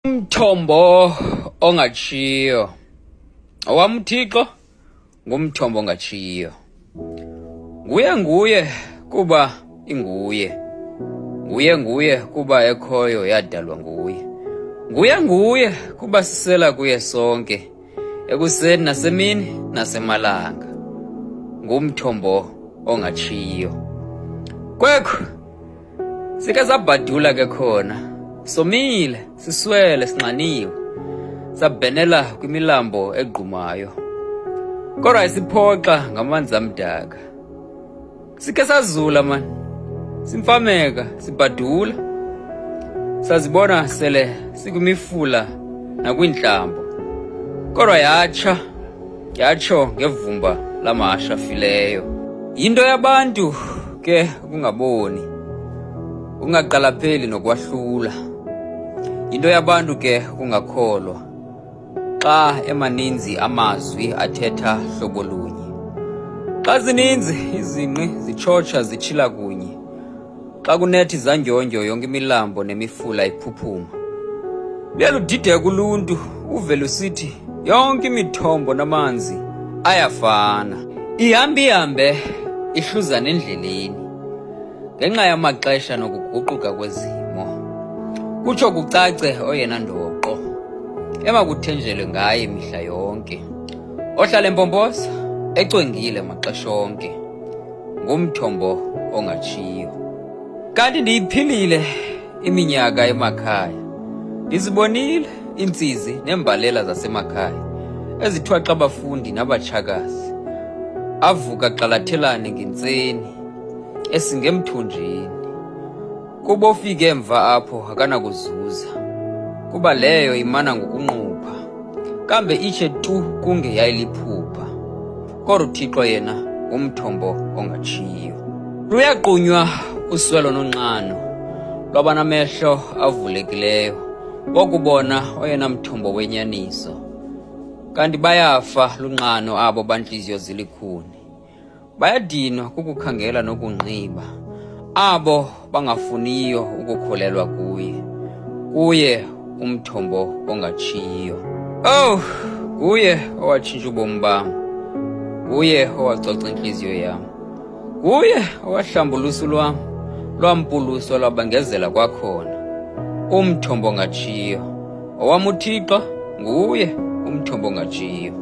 Umthombo ongatshiyo. Owami uThixo ngumthombo ongatshiyo. Nguye kuba inguye. Nguye kuba ekhoyo yadalwa nguye. Nguye kuba sisela kuye sonke, ekuseni nasemini nasemalanga. Ngumthombo ongatshiyo. Kwekho sike sabhadula ke khona. Somile, siswele, sinxaniwe. Sabhenela kwimilambo egqumayo. Kodwa isiphoxa ngamanzi amdaka. Sike sazula man. Simfameka, sibhadula. Sazibona sele sikumifula nakwinhlambo. Kodwa yatsho ngevumba lamasha afileyo. Into yabantu ke ukungaboni. Ungaqalapheli nokwahlula. Into yabantu ke kungakholwa. Xa emaninzi amazwi athetha hlobo lunye. Xa zininzi izinqi zitshotsha zitshila kunye. Xa kunethi zandyondyo yonke imilambo nemifula iphuphuma. Luyaludideka uluntu uvele usithi yonke imithombo namanzi ayafana. Ihambe ihluzana endleleni. Ngenxa yamaxesha nokuguquka kwezimo. Kutsho kucace oyena ndoqo. Emakuthenjelwe ngaye mihla yonke. Ohlala empompoza, ecwengile maxesha onke. Ngumthombo ongatshiyo. Kanti ndiyiphilile iminyaka emakhaya. Ndizibonile intsizi nembalela zasemakhaya. Ezithwaxa abafundi nabatshakazi. Avuka xalathelane ngentseni. Esingemthunjini. Kuba ofike emva apho akanakuzuza. Kuba leyo imana ngokunqupha. Kambe itshe tu kunge yayiliphupha. Kodwa uThixo yena umthombo ongatshiyo. Luyaqunywa uswelo nonqano lwabanamehlo avulekileyo wokubona oyena mthombo wenyaniso. Kanti bayafa lunqano abo bantliziyo zilikhuni. Bayadinwa kukukhangela nokunxiba. Abo bangafuniyo ukukholelwa kuye. Kuye umthombo ongatshiyo. Oh, kuye owatshintsha ubomi bam. Kuye owacoca inhliziyo yam. Kuye owahlambulusa lwam, lwampuluso lwabangezela kwakhona. Umthombo ongatshiyo. Owami uThixo nguye umthombo ongatshiyo.